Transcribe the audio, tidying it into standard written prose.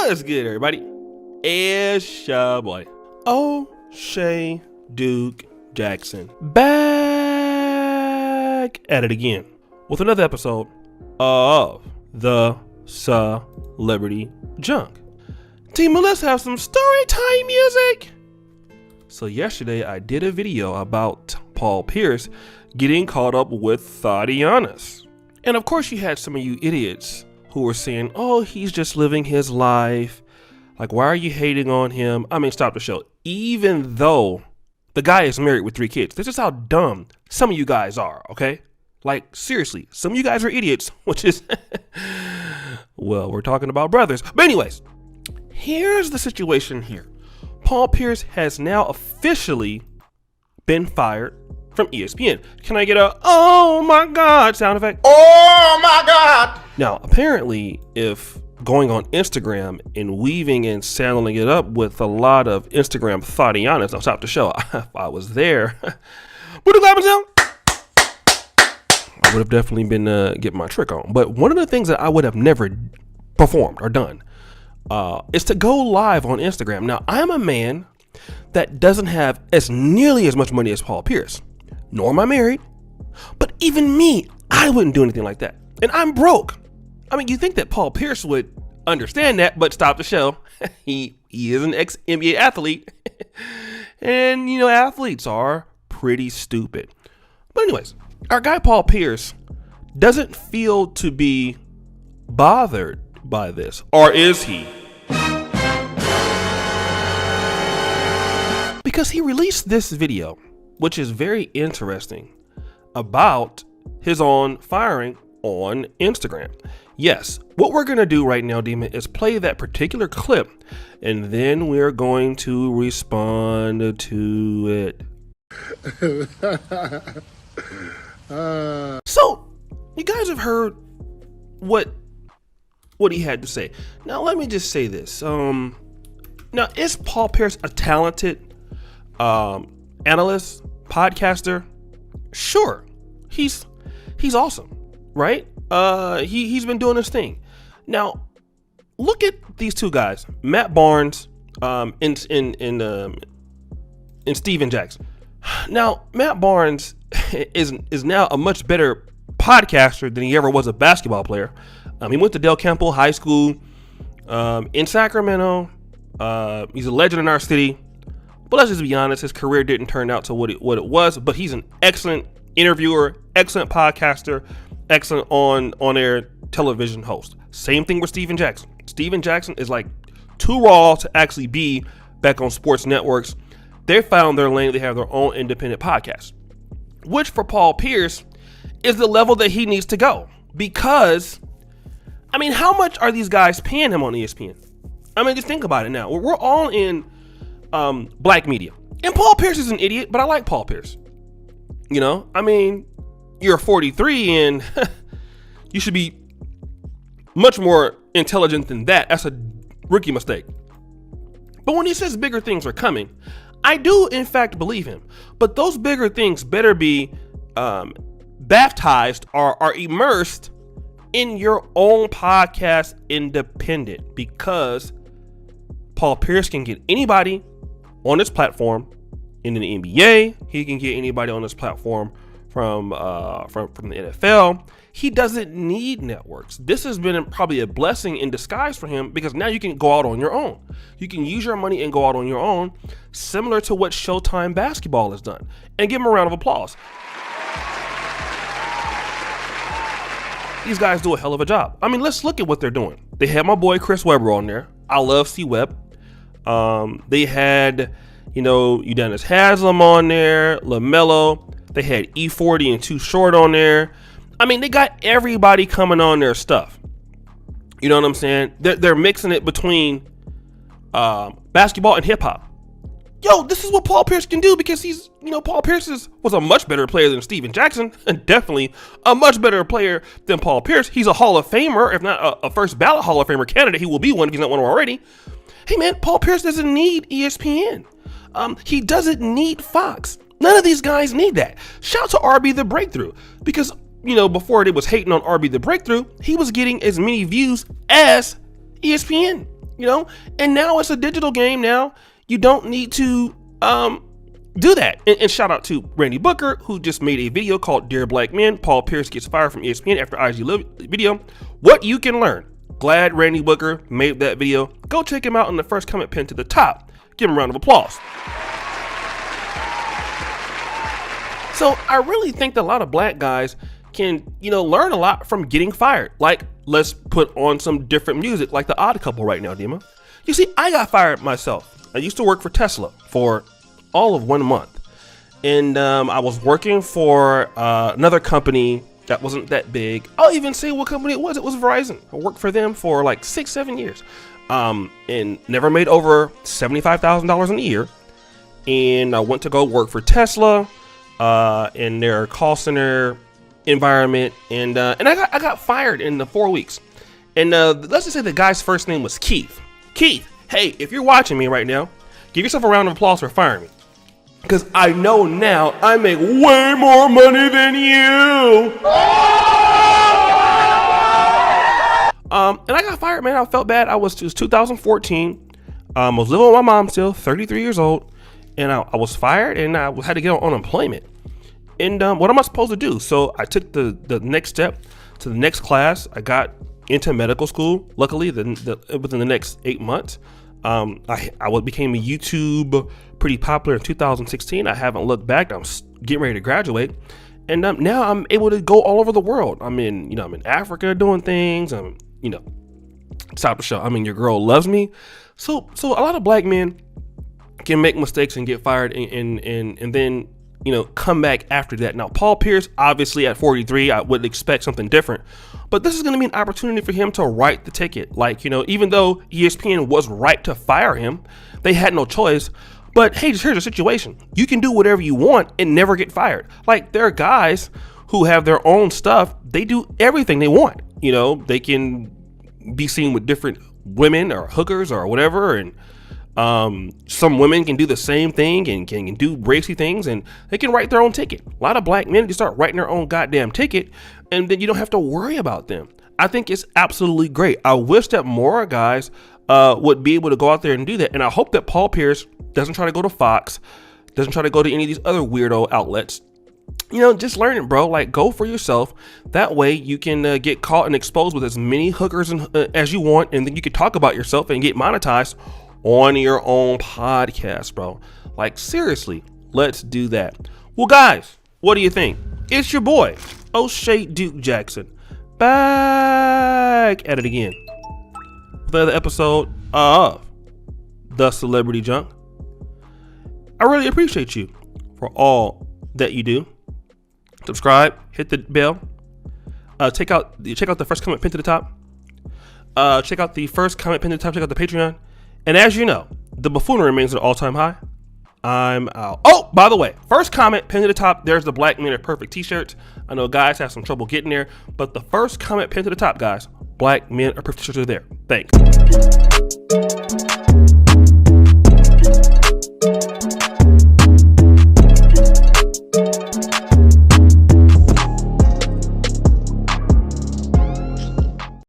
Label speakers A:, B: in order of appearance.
A: What's good, everybody? It's your boy, O'Shea Duke Jackson, back at it again with another episode of the Celebrity Junk. Team, let's have some story time music. So yesterday I did a video about Paul Pierce getting caught up with Tatiana's. And of course you had some of you idiots who were saying, oh, he's just living his life. Like, why are you hating on him? I mean, stop the show. Even though the guy is married with 3 kids. This is how dumb some of you guys are, okay? Like, seriously, some of you guys are idiots, which is, well, we're talking about brothers. But anyways, here's the situation here. Paul Pierce has now officially been fired from ESPN. Can I get a, oh my God sound effect?
B: Oh my God!
A: Now, apparently, if going on Instagram and weaving and saddling it up with a lot of Instagram Tatianas, I'll stop the show. If I was there, would the clapping sound? I would have definitely been getting my trick on. But one of the things that I would have never performed or done is to go live on Instagram. Now, I'm a man that doesn't have as nearly as much money as Paul Pierce, nor am I married. But even me, I wouldn't do anything like that. And I'm broke. I mean, you think that Paul Pierce would understand that, but stop the show. He is an ex-NBA athlete. And, you know, athletes are pretty stupid. But anyways, our guy Paul Pierce doesn't feel to be bothered by this. Or is he? Because he released this video, which is very interesting, about his own firing on Instagram. Yes, what we're going to do right now, Demon, is play that particular clip, and then we're going to respond to it. So, you guys have heard what he had to say. Now, let me just say this. Now, is Paul Pierce a talented analyst, podcaster? Sure, he's awesome, right? He's been doing his thing. Now, look at these two guys, Matt Barnes, and Steven Jackson. Now, Matt Barnes is now a much better podcaster than he ever was a basketball player. He went to Del Campo High School in Sacramento. He's a legend in our city. But let's just be honest, his career didn't turn out to what it was. But he's an excellent interviewer, excellent podcaster, excellent on-air television host. Same thing with Steven Jackson. Steven Jackson is like too raw to actually be back on sports networks. They found their lane. They have their own independent podcast, which for Paul Pierce is the level that he needs to go. Because, I mean, how much are these guys paying him on ESPN? I mean, just think about it now. We're all in black media. And Paul Pierce is an idiot, but I like Paul Pierce. You know, I mean, you're 43 and you should be much more intelligent than that. That's a rookie mistake. But when he says bigger things are coming, I do in fact believe him. But those bigger things better be baptized or are immersed in your own podcast independent, because Paul Pierce can get anybody on this platform in the NBA. He can get anybody on this platform from the NFL. He doesn't need networks. This has been probably a blessing in disguise for him, because now you can go out on your own. You can use your money and go out on your own, similar to what Showtime Basketball has done. And give him a round of applause. These guys do a hell of a job. I mean, let's look at what they're doing. They had my boy Chris Webber on there. I love C Webb. They had, you know, Udonis Haslem on there, LaMelo. They had E40 and Too Short on there. I mean, they got everybody coming on their stuff. You know what I'm saying? They're mixing it between basketball and hip hop. Yo, this is what Paul Pierce can do, because he's, you know, Paul Pierce was a much better player than Steven Jackson, and definitely a much better player than Paul Pierce. He's a Hall of Famer, if not a first ballot Hall of Famer candidate. He will be one if he's not one already. Hey man, Paul Pierce doesn't need ESPN. He doesn't need Fox. None of these guys need that. Shout out to RB the Breakthrough, because, you know, before it was hating on RB the Breakthrough, he was getting as many views as ESPN, and now it's a digital game. Now you don't need to do that. And shout out to Randy Booker, who just made a video called Dear Black Men, Paul Pierce Gets Fired from ESPN After IG Video. What you can learn. Glad Randy Booker made that video. Go check him out in the first comment pinned to the top. Give him a round of applause. So I really think that a lot of black guys can, learn a lot from getting fired. Like, let's put on some different music, like The Odd Couple right now, Dima. You see, I got fired myself. I used to work for Tesla for all of 1 month. And I was working for another company that wasn't that big. I'll even say what company it was. It was Verizon. I worked for them for like 6-7 years. And never made over $75,000 in a year. And I went to go work for Tesla in their call center environment. And I got fired in the 4 weeks. And let's just say the guy's first name was Keith. Keith, hey, if you're watching me right now, give yourself a round of applause for firing me. Because I know now I make way more money than you. And I got fired, man. I felt bad. It was 2014. I was living with my mom still, 33 years old. And I was fired and I had to get on unemployment. And what am I supposed to do? So I took the next step to the next class. I got into medical school. Luckily, within the next 8 months. I became a YouTube pretty popular in 2016. I haven't looked back. I'm getting ready to graduate, and now I'm able to go all over the world. I'm in Africa doing things. Stop the show. Your girl loves me. So a lot of black men can make mistakes and get fired, and then come back after that. Now, Paul Pierce, obviously at 43, I would expect something different. But this is going to be an opportunity for him to write the ticket. Like, even though ESPN was right to fire him, they had no choice. But hey, just here's the situation. You can do whatever you want and never get fired. Like, there are guys who have their own stuff. They do everything they want. They can be seen with different women or hookers or whatever. And some women can do the same thing and can do racy things, and they can write their own ticket. A lot of black men just start writing their own goddamn ticket, and then you don't have to worry about them. I think it's absolutely great. I wish that more guys would be able to go out there and do that. And I hope that Paul Pierce doesn't try to go to Fox, doesn't try to go to any of these other weirdo outlets. Just learn it, bro. Like, go for yourself. That way you can get caught and exposed with as many hookers as you want, and then you can talk about yourself and get monetized on your own podcast, bro. Like, seriously, let's do that. Well, guys, what do you think? It's your boy, O'Shea Duke Jackson, back at it again with another episode of The Celebrity Junk. I really appreciate you for all that you do. Subscribe, hit the bell, check out the first comment pinned to the top. Check out the first comment pinned to the top. Check out the Patreon. And as you know, the buffoonery remains at an all-time high. I'm out. Oh, by the way, first comment pinned to the top. There's the Black Men Are Perfect t-shirts. I know guys have some trouble getting there, but the first comment pinned to the top, guys, Black Men Are Perfect t-shirts are there. Thanks.